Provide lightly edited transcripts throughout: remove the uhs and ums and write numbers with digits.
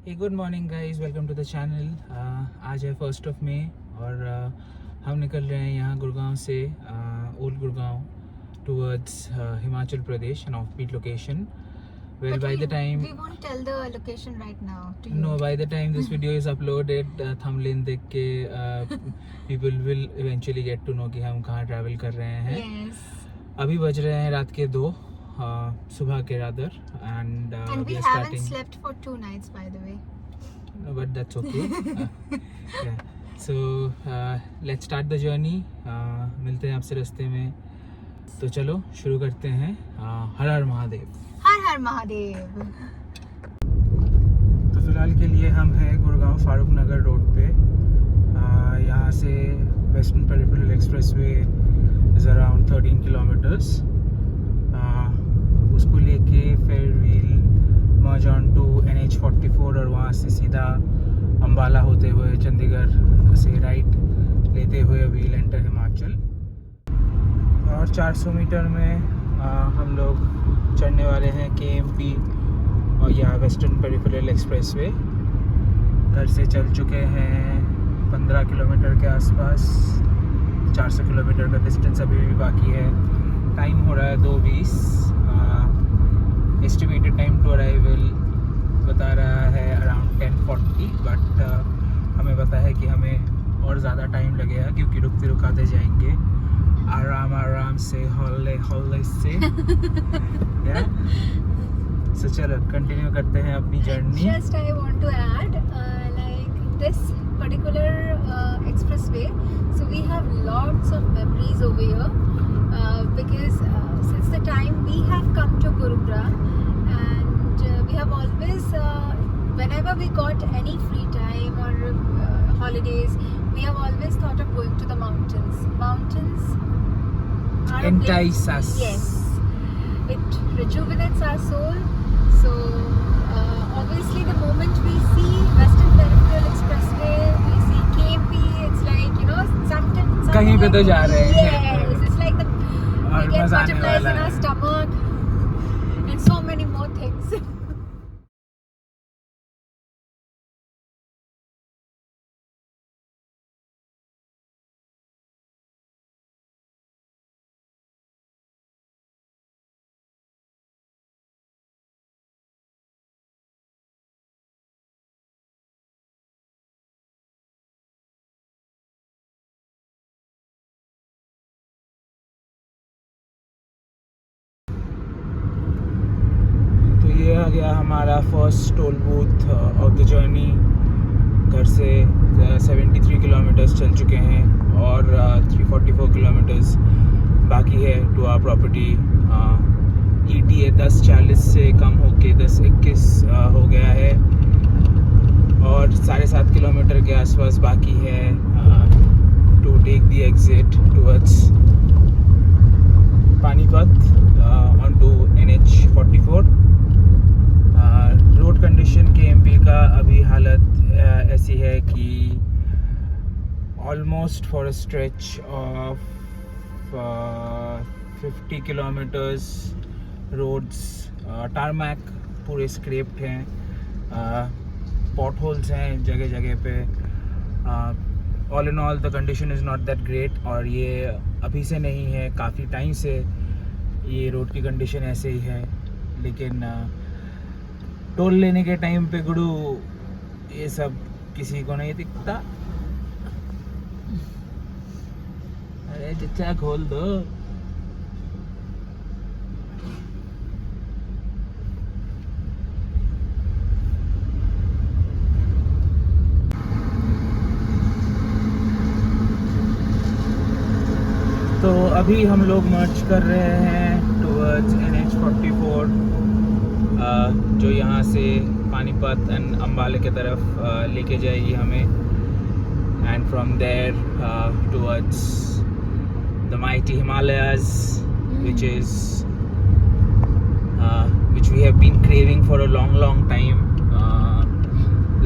Hey good morning guys, welcome to the channel. आज है 1 मई और हम निकल रहे हैं यहाँ गुड़गांव से old Gurgaon towards Himachal Pradesh, an off beat location where by the time we won't tell the location right now to you. no by the time this video is uploaded thumbnail देख के people will eventually get to know कि हम कहाँ travel कर रहे हैं। Yes. अभी बज रहे हैं रात के 2 सुबह के rather and we are haven't starting slept for 2 nights, by the way. but that's okay. Yeah, so let's start the journey. मिलते हैं आपसे रास्ते में, तो चलो शुरू करते हैं। हर हर महादेव। हर हर महादेव। तो फिलहाल के लिए हम हैं गुड़गांव फारूक नगर रोड पे। यहाँ से western peripheral expressway is around 13 kilometres. उसको लेके फिर we'll merge on to NH44 और वहाँ से सीधा अम्बाला होते हुए चंडीगढ़ से राइट लेते हुए वील एंटर हिमाचल। और 400 मीटर में हम लोग चढ़ने वाले हैं KMP और या वेस्टर्न पेरिफेरल एक्सप्रेसवे। घर से चल चुके हैं 15 किलोमीटर के आसपास। 400 किलोमीटर का डिस्टेंस अभी भी बाकी है। टाइम हो रहा है 2:20। एस्टिमेटेड टाइम टू अराइवल बता रहा है अराउंड 10:40, बट हमें पता है कि हमें और ज़्यादा टाइम लगेगा क्योंकि रुकते रुकाते जाएंगे आराम से हौले से। So चलो कंटिन्यू करते हैं अपनी journey. Just I want to add, like this particular expressway, so we have lots of memories over here because since the time we have come to Gurugram, and we have always, whenever we got any free time or holidays, we have always thought of going to the mountains. Mountains are Entice us. Yes, it rejuvenates our soul. So obviously the moment we see Western Peripheral Expressway, we see KMP, it's like, you know, something कहीं पे तो जा रहे हैं। Yes, it's like और we get मजा आने butterflies वाला in our है। stomach and so many more things. ये आ गया हमारा first toll booth of the journey. घर से 73 किलोमीटर्स चल चुके हैं और 344 किलोमीटर्स बाकी है टू आवर प्रॉपर्टी। ETA 10:40 से कम होके 10:21 हो गया है और 7.5 किलोमीटर के आसपास बाकी है to take the exit towards Panipat on to NH44। Road condition KMP का अभी हालत ऐसी है कि almost for a stretch of 50 kilometres roads tarmac पूरे स्क्रेप्ड हैं। पॉट होल्स हैं जगह जगह पे। All in all the condition is not that great. और ये अभी से नहीं है, काफ़ी टाइम से ये रोड की कंडीशन ऐसे ही है। लेकिन टोल लेने के टाइम पे गुरु ये सब किसी को नहीं दिखता। अरे चचा खोल दो। तो अभी हम लोग मर्ज कर रहे हैं टुवर्ड्स NH44 जो यहाँ से पानीपत एंड अम्बाला की तरफ लेके जाएगी हमें। And from there towards the mighty Himalayas which we have been craving for a long time.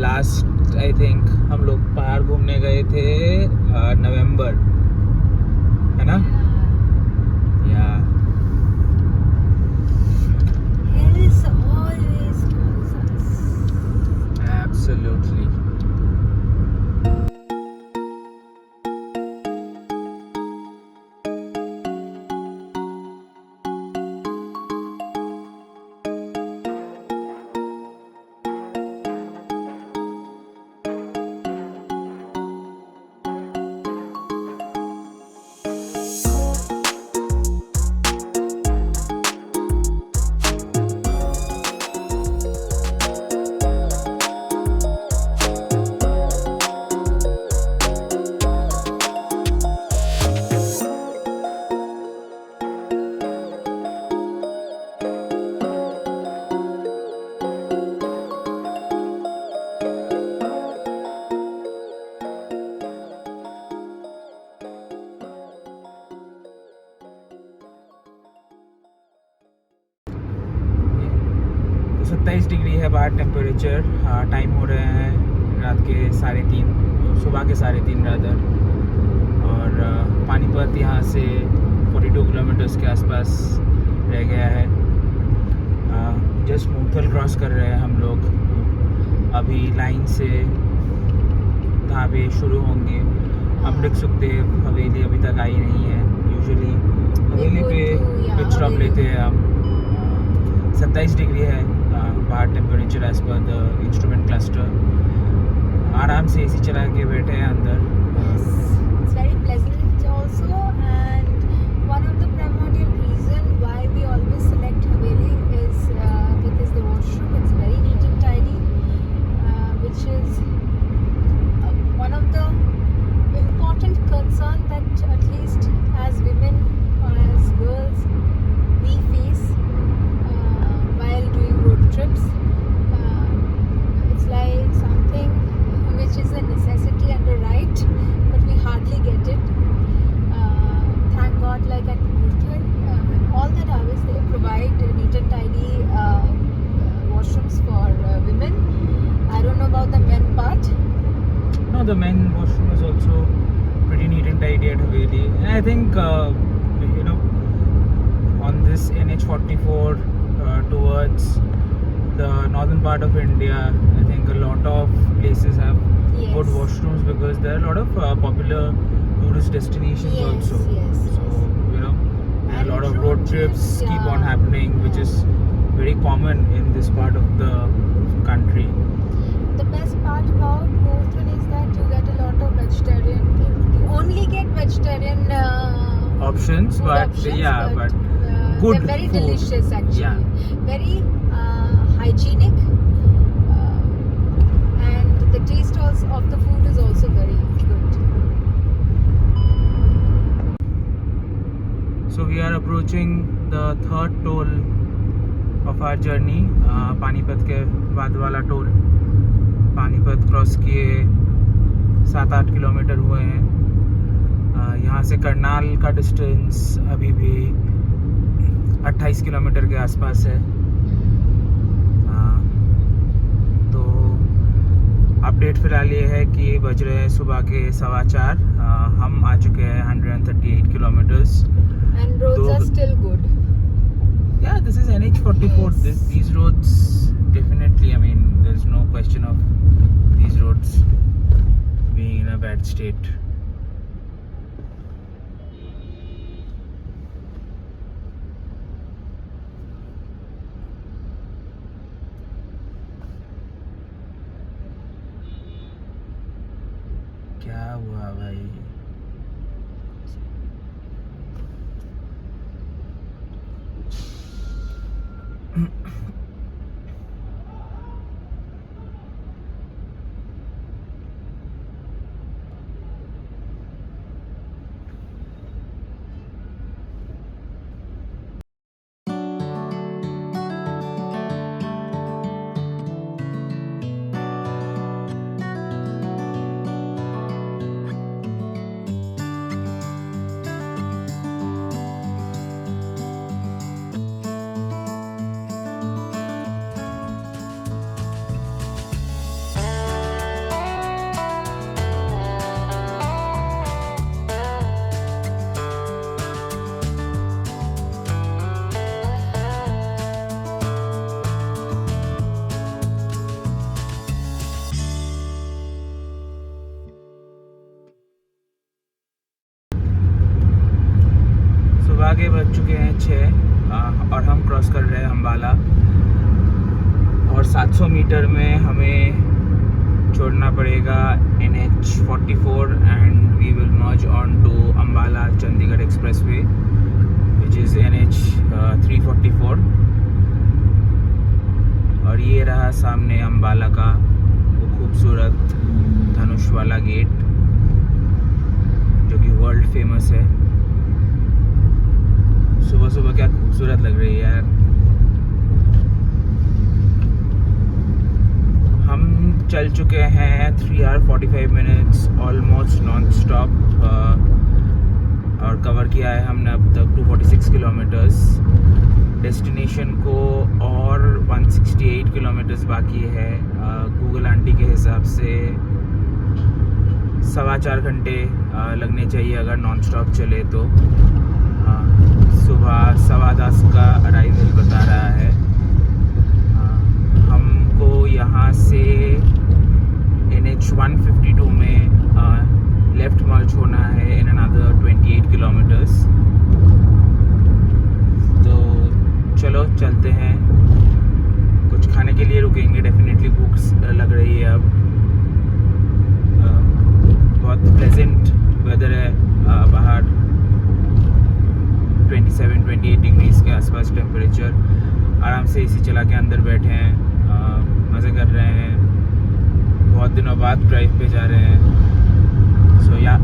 Last I think हम लोग पहाड़ घूमने गए थे नवंबर, है ना? 27 डिग्री है बाहर टेम्परेचर। टाइम हो रहे हैं रात के 3:30, सुबह के 3:30 रादर। और पानीपत यहाँ से 42 किलोमीटर्स के आसपास रह गया है। जस्ट मूर्थल क्रॉस कर रहे हैं हम लोग। अभी लाइन से ढाबे शुरू होंगे। अमृत सुखदेव हवेली अभी तक आई नहीं है। यूजुअली हवेली पे पिट स्टॉप लेते हैं हम। 27 डिग्री है बाहर temperature as per the instrument cluster. आराम से एसी चला के बैठे हैं अंदर। It's very pleasant also, and one of the primordial reason why we always select Haveli is because the washroom is very neat and tidy, which is one of the important concern that at least as women or as girls we face while doing road trips. It's like something which is a necessity and a right, but we hardly get it. Thank God, like at Murthal, all the tabas they provide neat and tidy washrooms for women. I don't know about the men part. No, the men washroom is also pretty neat and tidy at Haveli. And I think on this NH44 towards the northern part of India, I think a lot of places have Yes. good washrooms because there are a lot of popular tourist destinations Yes, also. yes, So there are a And lot of road road trips trips, keep yeah. on happening, which is very common in this part of the country. The best part about Murthal is that you get a lot of vegetarian. You only get vegetarian Options, food but options, yeah, but good they're very food. delicious actually. Yeah. Very hygienic, and the taste also of the food is also very good. So we are approaching the third toll of our journey. Panipat के बाद वाला toll. Panipat cross किए 7-8 kilometre हुए हैं। यहाँ से करनाल का distance अभी भी 28 किलोमीटर के आसपास है। तो अपडेट फिलहाल ये है कि बज रहे हैं सुबह के 4:15। हम आ चुके हैं 138 kilometres. And roads are still good. Yeah, this is NH44. Yes. These roads definitely, I mean, there's no question of these roads being in a bad state. क्या हुआ भाई? सुबह के बज चुके हैं 6 और हम क्रॉस कर रहे हैं अम्बाला। और 700 मीटर में हमें छोड़ना पड़ेगा NH44 and we will merge on to Ambala Chandigarh expressway which is NH 344। और ये रहा सामने अम्बाला का वो खूबसूरत धनुष वाला गेट जो कि वर्ल्ड फेमस है। सुबह सुबह क्या खूबसूरत लग रही है यार। हम चल चुके हैं 3 hours 45 minutes almost non stop और कवर किया है हमने अब तक 246 किलोमीटर्स। डेस्टिनेशन को और 168 किलोमीटर्स बाकी है। गूगल आंटी के हिसाब से 4.25 घंटे लगने चाहिए अगर नॉन स्टॉप चले तो। सुबह 10:15 का अराइवल बता रहा है। हमको यहाँ से NH 152 में लेफ्ट मर्ज होना है इन अनदर 28 किलोमीटर्स। तो चलो चलते हैं। कुछ खाने के लिए रुकेंगे, डेफिनेटली भूख लग रही है अब। बहुत प्लेजेंट वेदर है बाहर, 27-28 डिग्रीज के आसपास टेम्परेचर। आराम से एसी चला के अंदर बैठे हैं, मज़े कर रहे हैं। बहुत दिनों बाद ड्राइव पे जा रहे हैं। So yeah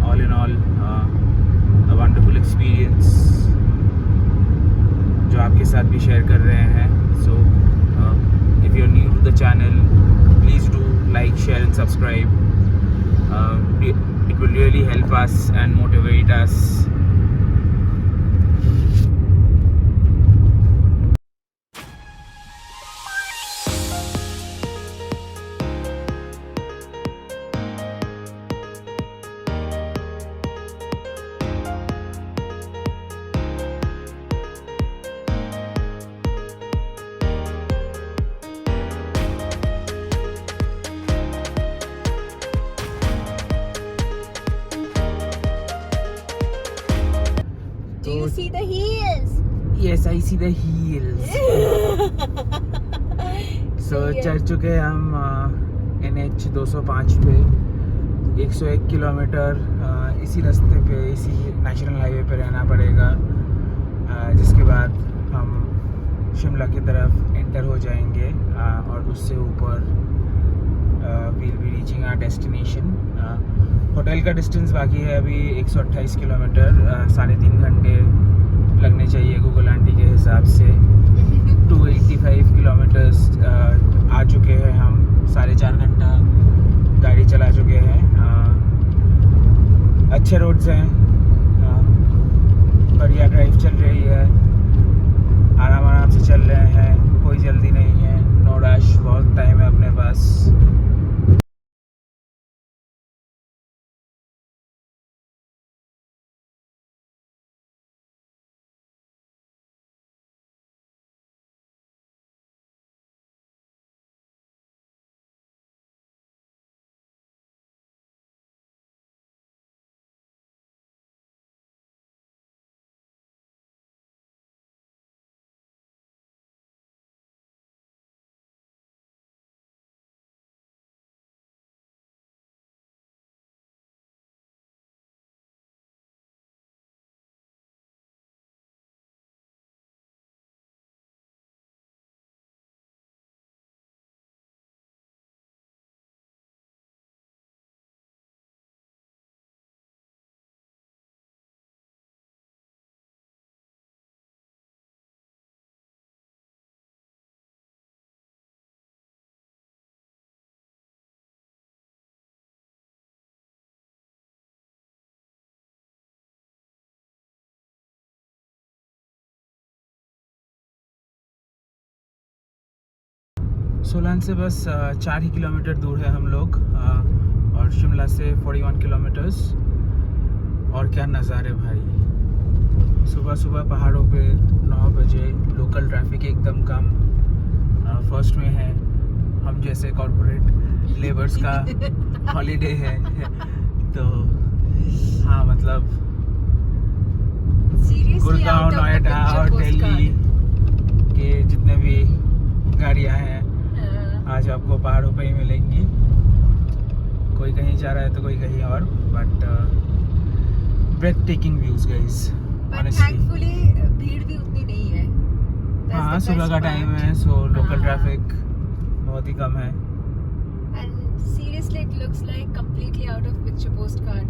all in all a wonderful experience जो आपके साथ भी शेयर कर रहे हैं। So if you are new to the channel, please do like, share and subscribe. It will really help us and motivate us. Do you see the heels? Yes, I see the heels. So चढ़ चुके हैं हम NH 205 पे। 101 kilometre इसी रास्ते पे, इसी national highway पे रहना पड़ेगा, जिसके बाद हम शिमला की तरफ एंटर हो जाएंगे और उससे ऊपर we'll be reaching our destination. Hotel का डिस्टेंस बाकी है अभी 128 किलोमीटर, 3.5 घंटे लगने चाहिए गूगल आंटी के हिसाब से। 285 किलोमीटर्स आ चुके हैं हम, 4.5 घंटा गाड़ी चला चुके हैं। अच्छे रोड्स हैं, बढ़िया ड्राइव चल रही है, आराम से चल रहे हैं, कोई जल्दी नहीं है, नो रश, बहुत टाइम है अपने पास। सोलान से बस 4 ही किलोमीटर दूर है हम लोग, और शिमला से 41 किलोमीटर्स। और क्या नज़ारे भाई, सुबह सुबह पहाड़ों पे 9 बजे, लोकल ट्रैफिक एकदम कम, फर्स्ट में है। हम जैसे कॉर्पोरेट लेबर्स का हॉलीडे है। तो हाँ, मतलब गुड़गांव, नोएडा और दिल्ली के जितने भी गाड़ियाँ हैं आज आपको पहाड़ों पे ही मिलेंगी। कोई कहीं जा रहा है तो कोई कहीं और, but breathtaking views guys, thankfully भीड़ भी उतनी नहीं है। हाँ, सुबह का टाइम है, सो लोकल ट्रैफिक बहुत ही कम है। And seriously it looks like completely out of picture postcard.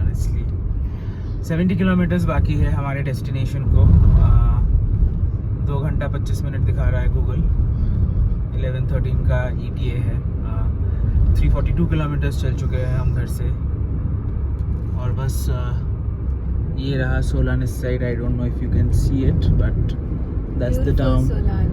Honestly 70 kilometres बाकी है हमारे डेस्टिनेशन को। 2 घंटा 25 मिनट दिखा रहा है गूगल। 11:13 का ETA है। 342 किलोमीटर्स चल चुके हैं हम घर से, और बस ये रहा सोलान इस side. I don't know if you can see it, but that's the Beautiful town. Solan.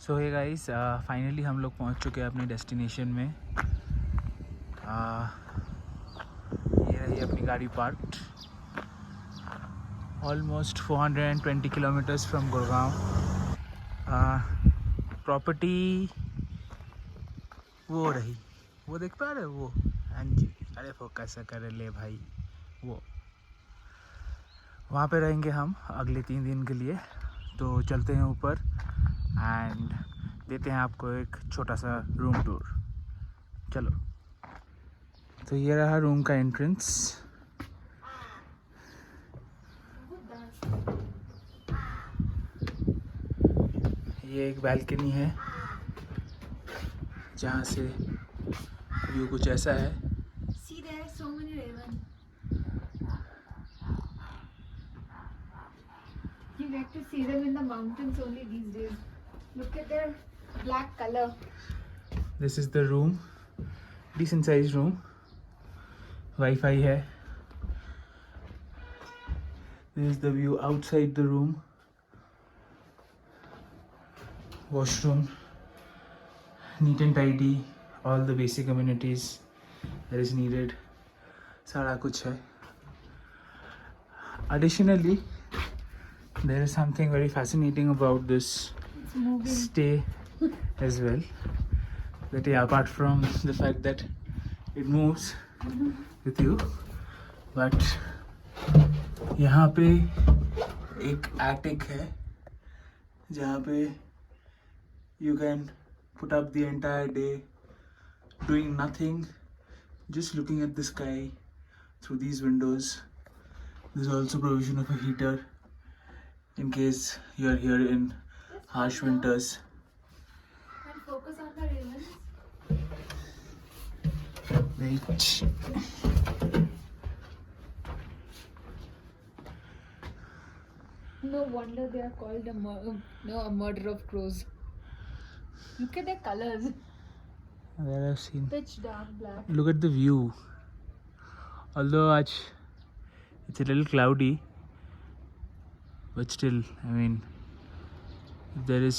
So hey guys, finally हम लोग पहुंच चुके हैं अपने डेस्टिनेशन में। ये रही अपनी गाड़ी parked. Almost 420 kilometres from Gurgaon. Property वो रही, वो देख पा रहे हो वो? हाँ जी, अरे फोकस कर ले भाई। वो वहाँ पे रहेंगे हम अगले 3 दिन के लिए। तो चलते हैं ऊपर एंड देते हैं आपको एक छोटा सा रूम टूर। चलो। तो ये रहा रूम का एंट्रेंस। ये एक बैल्कनी है जहाँ से व्यू कुछ ऐसा है। See, there are so many ravens. You get to see them in the mountains only these days. Look at their black color. This is the room, decent sized room. Wi-Fi है. This is the view outside the room. Washroom, neat and tidy, all the basic amenities that is needed. सारा कुछ है. Additionally, there is something very fascinating about this stay as well. That yeah, apart from the fact that it moves with you, but यहाँ पे एक attic है जहाँ पे you can put up the entire day doing nothing, just looking at the sky through these windows. There's also provision of a heater in case you are here in harsh winters. And focus on the ravens. Wait. No wonder they are called a murder of crows. Look at their colors. There I've seen. Pitch dark black. Look at the view. Although it's a little cloudy, but still, I mean, if there is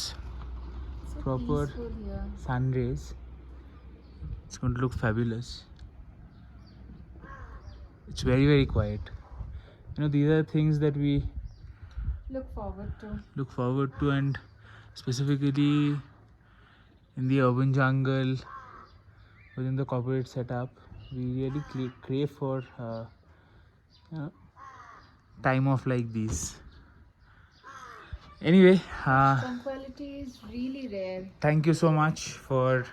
So proper peaceful here. sun rays, it's going to look fabulous. It's very, very quiet. You know, these are things that we Look forward to, and specifically in the urban jungle, within the corporate setup, we really crave for time off like these. Anyway, Tranquility is really rare. thank you so much for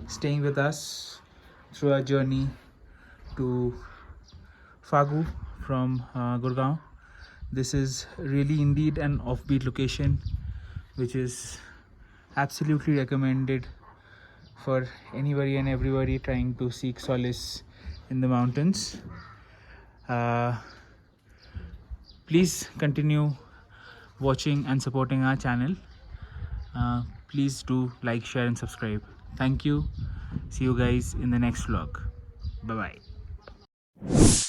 staying with us through our journey to Fagu from Gurgaon. This is really indeed an offbeat location, which is absolutely recommended for anybody and everybody trying to seek solace in the mountains. Please continue watching and supporting our channel. Please do like, share and subscribe. Thank you. See you guys in the next vlog. Bye bye.